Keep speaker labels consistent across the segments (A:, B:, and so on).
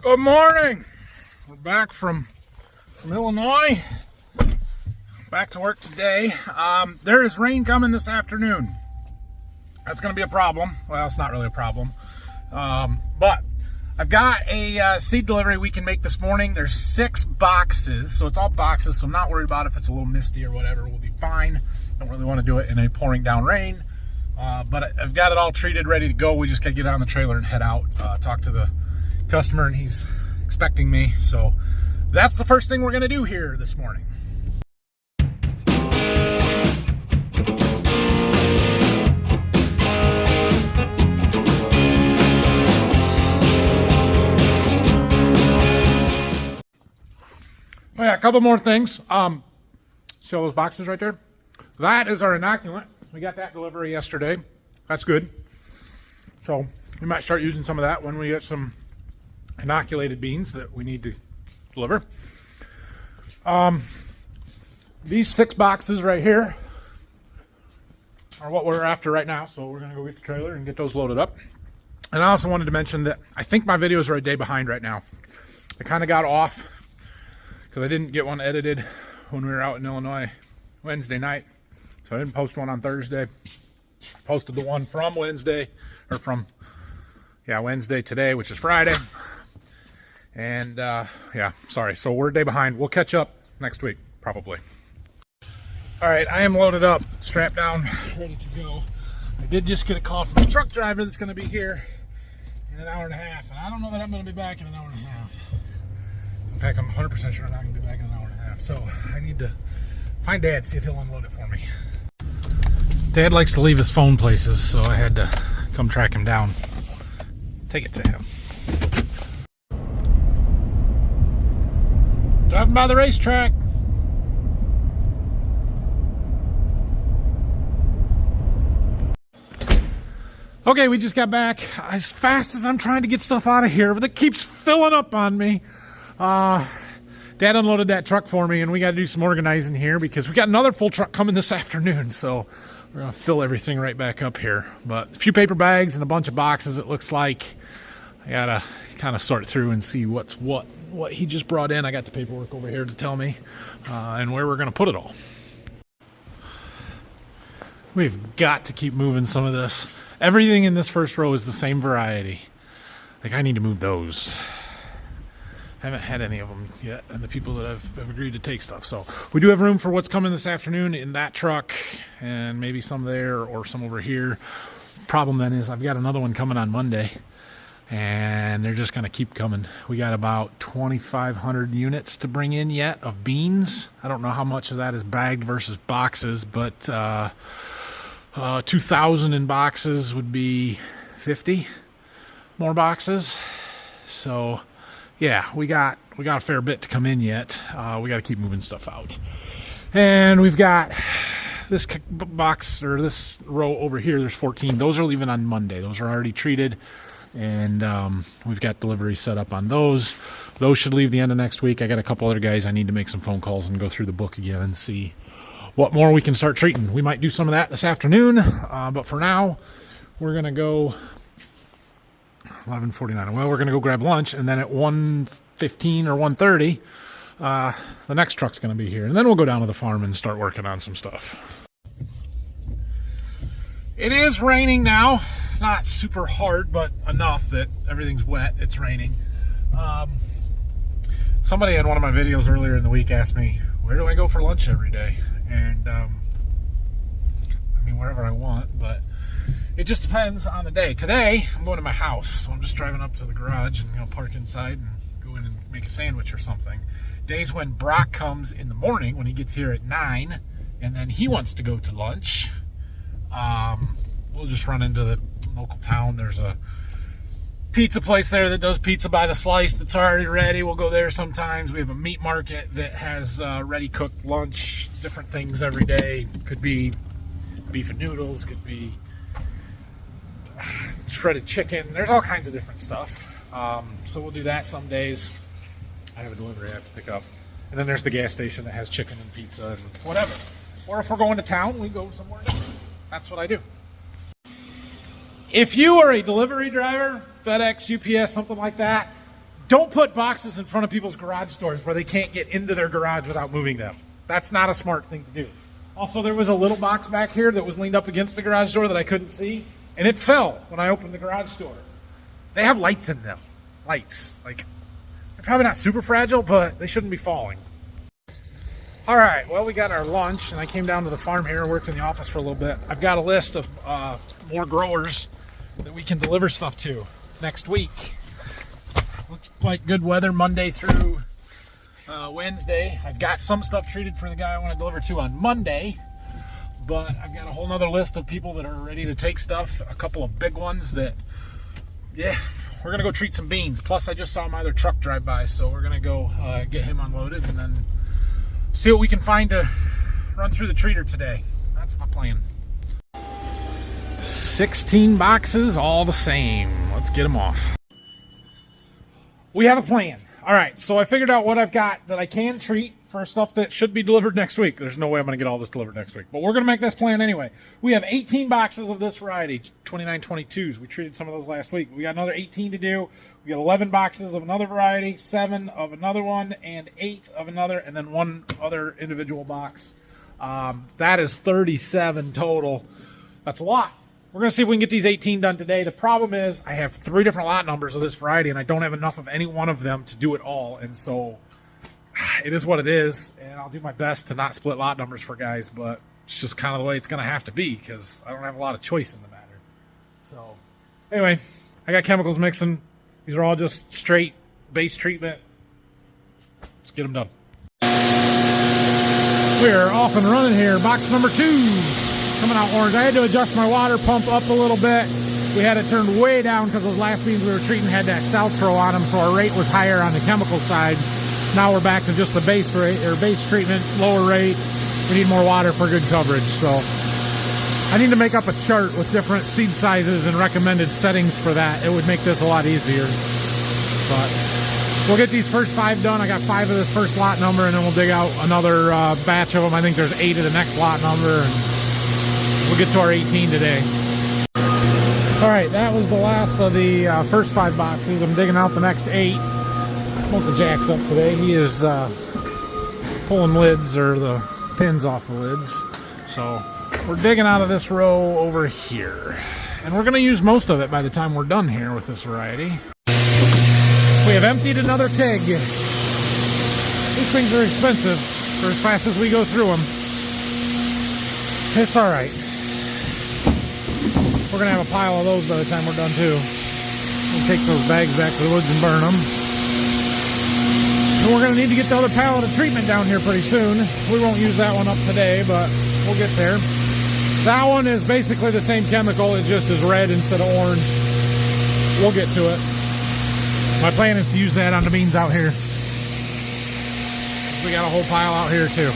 A: Good morning. We're back from Illinois. Back to work today. There is rain coming this afternoon. That's going to be a problem. Well, it's not really a problem. But I've got a seed delivery we can make this morning. There's 6 boxes, so it's all boxes, so I'm not worried about if it's a little misty or whatever. We'll be fine. Don't really want to do it in a pouring down rain. But I've got it all treated, ready to go. We just got to get on the trailer and head out, talk to the customer, and he's expecting me. So that's the first thing we're going to do here this morning. Oh yeah, a couple more things. See all those boxes right there? That is our inoculant. We got that delivery yesterday. That's good. So we might start using some of that when we get some inoculated beans that we need to deliver. These 6 boxes right here are what we're after right now. So we're gonna go get the trailer and get those loaded up. And I also wanted to mention that I think my videos are a day behind right now. I kind of got off because I didn't get one edited when we were out in Illinois Wednesday night. So I didn't post one on Thursday. I posted the one from Wednesday, or from, Wednesday today, which is Friday. And sorry. So we're a day behind. We'll catch up next week, probably. All right, I am loaded up, strapped down, ready to go. I did just get a call from the truck driver that's gonna be here in an hour and a half. And I don't know that I'm gonna be back in an hour and a half. In fact, I'm 100% sure I'm not gonna be back in an hour and a half. So I need to find Dad, see if he'll unload it for me. Dad likes to leave his phone places, so I had to come track him down. Take it to him. Driving by the racetrack. Okay, we just got back. As fast as I'm trying to get stuff out of here, but it keeps filling up on me. Dad unloaded that truck for me, and we got to do some organizing here because we got another full truck coming this afternoon. So we're going to fill everything right back up here. But a few paper bags and a bunch of boxes, it looks like. I got to kind of sort through and see what's what he just brought in. I got the paperwork over here to tell me and where we're going to put it all. We've got to keep moving some of this. Everything in this first row is the same variety. Like, I need to move those. I haven't had any of them yet, and the people that have agreed to take stuff. So we do have room for what's coming this afternoon in that truck, and maybe some there or some over here. Problem then is I've got another one coming on Monday, and they're just going to keep coming. We got about 2,500 units to bring in yet of beans. I don't know how much of that is bagged versus boxes, but 2,000 in boxes would be 50 more boxes. So yeah, we got a fair bit to come in yet. We got to keep moving stuff out. And we've got this box, or this row over here, there's 14. Those are leaving on Monday. Those are already treated. And we've got delivery set up on those. Those should leave the end of next week. I got a couple other guys I need to make some phone calls and go through the book again and see what more we can start treating. We might do some of that this afternoon. But for now, we're going to go 11:49. Well, we're going to go grab lunch, and then at 1:15 or 1:30, the next truck's going to be here. And then we'll go down to the farm and start working on some stuff. It is raining now. Not super hard, but enough that everything's wet. It's raining. Somebody in one of my videos earlier in the week asked me, where do I go for lunch every day? And I mean, wherever I want, but it just depends on the day. Today, I'm going to my house, so I'm just driving up to the garage and park inside and go in and make a sandwich or something. Days when Brock comes in the morning, when he gets here at 9, and then he wants to go to lunch, we'll just run into the local town. There's a pizza place there that does pizza by the slice that's already ready. We'll go there sometimes. We have a meat market that has ready cooked lunch, different things every day. Could be beef and noodles, could be shredded chicken. There's all kinds of different stuff. So we'll do that some days. I have a delivery I have to pick up. And then there's the gas station that has chicken and pizza and whatever. Or if we're going to town, we go somewhere different. That's what I do. If you are a delivery driver, FedEx, UPS, something like that, Don't put boxes in front of people's garage doors where they can't get into their garage without moving them. That's not a smart thing to do. Also, there was a little box back here that was leaned up against the garage door that I couldn't see, and it fell when I opened the garage door. They have lights in them. Lights. Like, they're probably not super fragile, but they shouldn't be falling. All right, well, we got our lunch, and I came down to the farm here and worked in the office for a little bit. I've got a list of more growers that we can deliver stuff to next week. Looks like good weather Monday through Wednesday. I've got some stuff treated for the guy I want to deliver to on Monday, but I've got a whole nother list of people that are ready to take stuff. A couple of big ones that, yeah, we're going to go treat some beans. Plus, I just saw my other truck drive by, so we're going to go get him unloaded and then see what we can find to run through the treater today. That's my plan. 16 boxes, all the same. Let's get them off. We have a plan. All right, so I figured out what I've got that I can treat for stuff that should be delivered next week. There's no way I'm going to get all this delivered next week, but we're going to make this plan anyway. We have 18 boxes of this variety, 2922s. We treated some of those last week. We got another 18 to do. We got 11 boxes of another variety, 7 of another one, and 8 of another, and then 1 other individual box. That is 37 total. That's a lot. We're going to see if we can get these 18 done today. The problem is I have 3 different lot numbers of this variety, and I don't have enough of any one of them to do it all. And so it is what it is, and I'll do my best to not split lot numbers for guys, but it's just kind of the way it's going to have to be because I don't have a lot of choice in the matter. So anyway, I got chemicals mixing. These are all just straight base treatment. Let's get them done. We're off and running here. Box number 2. Coming out orange. I had to adjust my water pump up a little bit. We had it turned way down because those last beans we were treating had that Saltro on them, so our rate was higher on the chemical side. Now we're back to just the base rate or base treatment, lower rate. We need more water for good coverage. So I need to make up a chart with different seed sizes and recommended settings for that. It would make this a lot easier. But we'll get these first 5 done. I got 5 of this first lot number, and then we'll dig out another batch of them. I think there's 8 of the next lot number, and we'll get to our 18 today. All right, that was the last of the first 5 boxes. I'm digging out the next 8. Smoke the Jack's up today. He is pulling lids or the pins off the lids. So we're digging out of this row over here. And we're going to use most of it by the time we're done here with this variety. We have emptied another keg. These things are expensive for as fast as we go through them. It's all right. We're going to have a pile of those by the time we're done too. We'll take those bags back to the woods and burn them. And we're going to need to get the other pallet of treatment down here pretty soon. We won't use that one up today, but we'll get there. That one is basically the same chemical. It just is red instead of orange. We'll get to it. My plan is to use that on the beans out here. We got a whole pile out here too.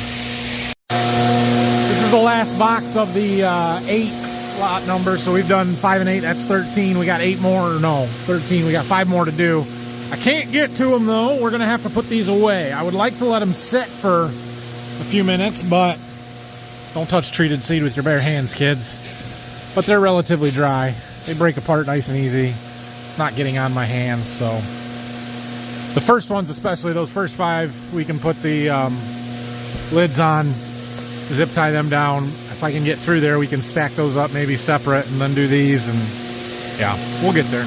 A: This is the last box of the 8 lot number. So we've done 5 and 8. That's 13. We got 8 more. No, 13. We got 5 more to do. I can't get to them though. We're going to have to put these away. I would like to let them sit for a few minutes, but don't touch treated seed with your bare hands, kids. But they're relatively dry. They break apart nice and easy. It's not getting on my hands, so. The first ones, especially those first 5, we can put the lids on, zip tie them down. If I can get through there, we can stack those up maybe separate and then do these, and yeah, we'll get there.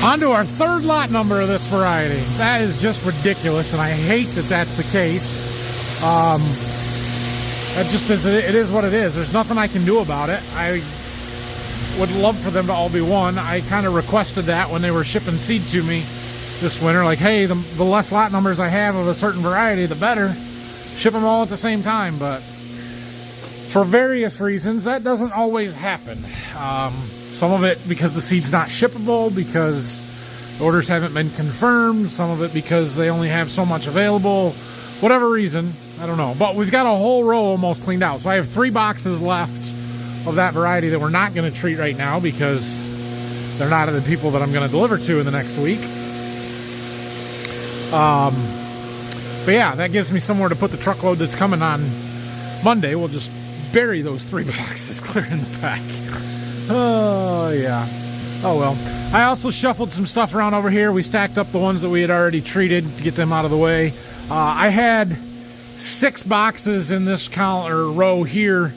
A: On to our 3rd lot number of this variety. That is just ridiculous, and I hate that that's the case. That just is, it is what it is. There's nothing I can do about it. I would love for them to all be one. I kind of requested that when they were shipping seed to me this winter. Like, hey, the less lot numbers I have of a certain variety, the better. Ship them all at the same time, but for various reasons, that doesn't always happen. Some of it because the seed's not shippable, because the orders haven't been confirmed. Some of it because they only have so much available. Whatever reason, I don't know. But we've got a whole row almost cleaned out. So I have 3 boxes left of that variety that we're not going to treat right now because they're not the people that I'm going to deliver to in the next week. But yeah, that gives me somewhere to put the truckload that's coming on Monday. We'll just bury those 3 boxes clear in the back. Oh, yeah. Oh, well. I also shuffled some stuff around over here. We stacked up the ones that we had already treated to get them out of the way. I had 6 boxes in this row here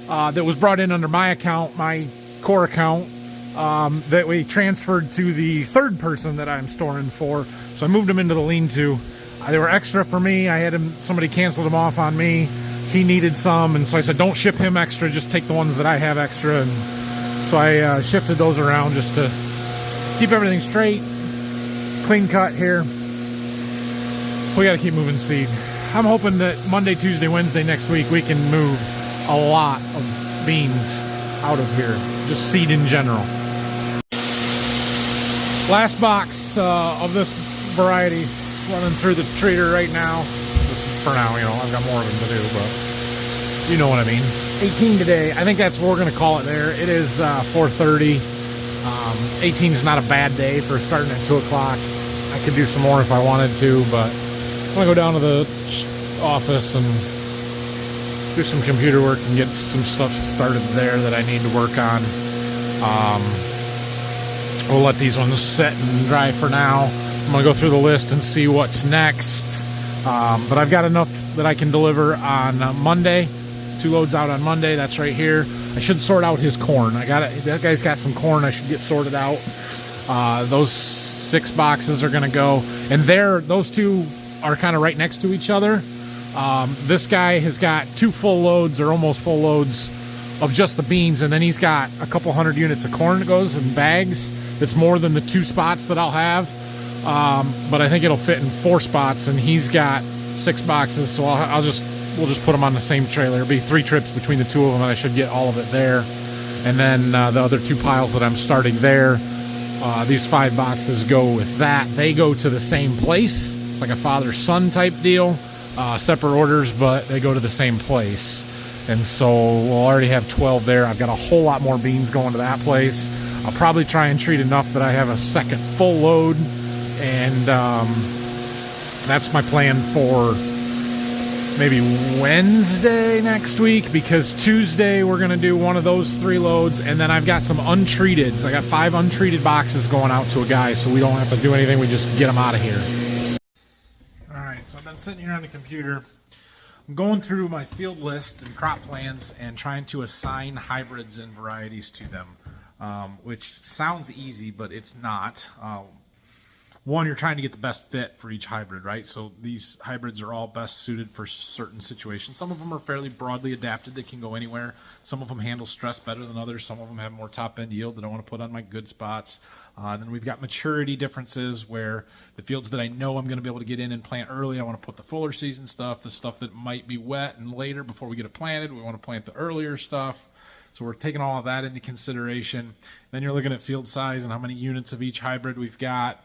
A: that was brought in under my account, my core account, that we transferred to the third person that I'm storing for. So I moved them into the lean-to. They were extra for me. I had somebody canceled them off on me. He needed some, and so I said, don't ship him extra, just take the ones that I have extra. And so I shifted those around just to keep everything straight, clean cut here. We got to keep moving seed. I'm hoping that Monday, Tuesday, Wednesday next week we can move a lot of beans out of here, just seed in general. Last box of this variety running through the treater right now. Just for now, you know, I've got more of them to do, but you know what I mean. 18 today. I think that's what we're going to call it there. It is 4:30. 18 is not a bad day for starting at 2 o'clock. I could do some more if I wanted to, but I'm going to go down to the office and do some computer work and get some stuff started there that I need to work on. We'll let these ones sit and dry for now. I'm going to go through the list and see what's next. But I've got enough that I can deliver on Monday. 2 loads out on Monday. That's right here. I should sort out his corn. That guy's got some corn I should get sorted out. Those 6 boxes are going to go. And those 2 are kind of right next to each other. This guy has got 2 full loads or almost full loads of just the beans, and then he's got a couple hundred units of corn that goes in bags. It's more than the 2 spots that I'll have, but I think it'll fit in 4 spots, and he's got 6 boxes, so we'll just put them on the same trailer. It'll be 3 trips between the 2 of them, and I should get all of it there. And then the other 2 piles that I'm starting there, these 5 boxes go with that. They go to the same place. It's like a father-son type deal. Separate orders, but they go to the same place. And so we'll already have 12 there. I've got a whole lot more beans going to that place. I'll probably try and treat enough that I have a second full load. And that's my plan for maybe Wednesday next week, because Tuesday we're going to do one of those 3 loads. And then I've got some untreated. So I got 5 untreated boxes going out to a guy, so we don't have to do anything. We just get them out of here. So I've been sitting here on the computer. I'm going through my field list and crop plans and trying to assign hybrids and varieties to them, which sounds easy, but it's not. One, you're trying to get the best fit for each hybrid, right? So these hybrids are all best suited for certain situations. Some of them are fairly broadly adapted. They can go anywhere. Some of them handle stress better than others. Some of them have more top-end yield that I want to put on my good spots. Then we've got maturity differences where the fields that I know I'm going to be able to get in and plant early, I want to put the fuller season stuff. The stuff that might be wet and later before we get it planted, we want to plant the earlier stuff. So we're taking all of that into consideration. Then you're looking at field size and how many units of each hybrid we've got.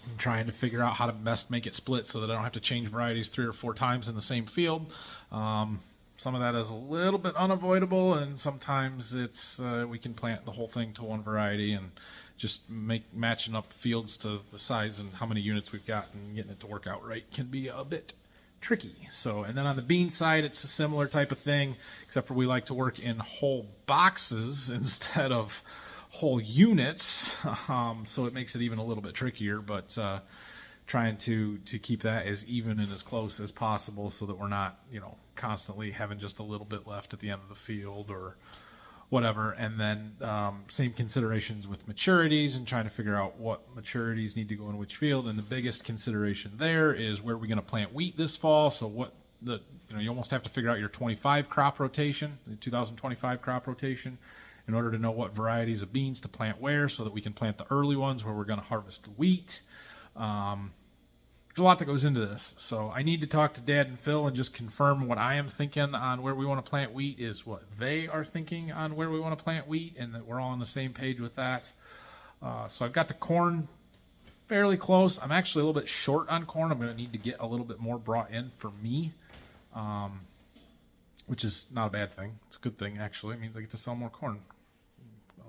A: I'm trying to figure out how to best make it split so that I don't have to change varieties 3 or 4 times in the same field. Some of that is a little bit unavoidable, and sometimes it's we can plant the whole thing to one variety and just matching up fields to the size and how many units we've got and getting it to work out right can be a bit tricky. So, and then on the bean side, it's a similar type of thing, except for we like to work in whole boxes instead of whole units, so it makes it even a little bit trickier, but trying to keep that as even and as close as possible so that we're not, you know, constantly having just a little bit left at the end of the field or whatever. And then same considerations with maturities and trying to figure out what maturities need to go in which field. And the biggest consideration there is where we're going to plant wheat this fall. So you almost have to figure out your 25 crop rotation, the 2025 crop rotation, in order to know what varieties of beans to plant where, so that we can plant the early ones where we're going to harvest wheat. There's a lot that goes into this. So I need to talk to Dad and Phil and just confirm what I am thinking on where we want to plant wheat is what they are thinking on where we want to plant wheat, and that we're all on the same page with that. So I've got the corn fairly close. I'm actually a little bit short on corn. I'm going to need to get a little bit more brought in for me, which is not a bad thing. It's a good thing, actually. It means I get to sell more corn.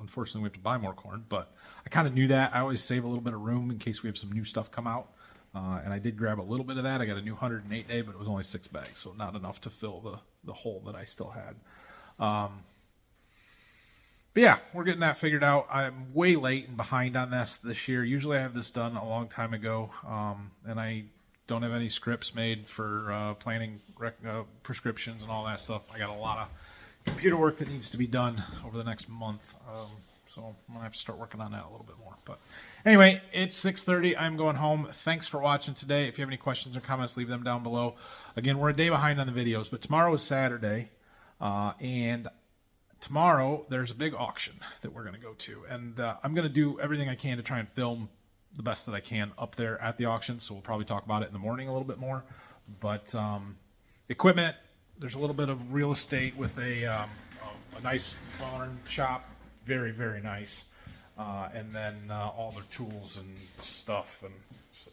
A: Unfortunately, we have to buy more corn, but I kind of knew that. I always save a little bit of room in case we have some new stuff come out. And I did grab a little bit of that. I got a new 108 day, but it was only 6 bags, so not enough to fill the hole that I still had. But yeah, we're getting that figured out. I'm way late and behind on this year. Usually I have this done a long time ago, and I don't have any scripts made for planning prescriptions and all that stuff. I got a lot of computer work that needs to be done over the next month, so I'm going to have to start working on that a little bit more. But anyway, it's 6:30. I'm going home. Thanks for watching today. If you have any questions or comments, leave them down below. Again, we're a day behind on the videos, but tomorrow is Saturday, and tomorrow there's a big auction that we're going to go to, and I'm going to do everything I can to try and film the best that I can up there at the auction, so we'll probably talk about it in the morning a little bit more. But equipment, there's a little bit of real estate with a nice barn shop, very, very nice, and then all their tools and stuff, and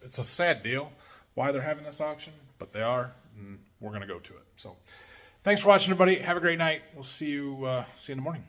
A: it's a sad deal why they're having this auction, but they are, and we're going to go to it. So thanks for watching, everybody. Have a great night. We'll see you in the morning.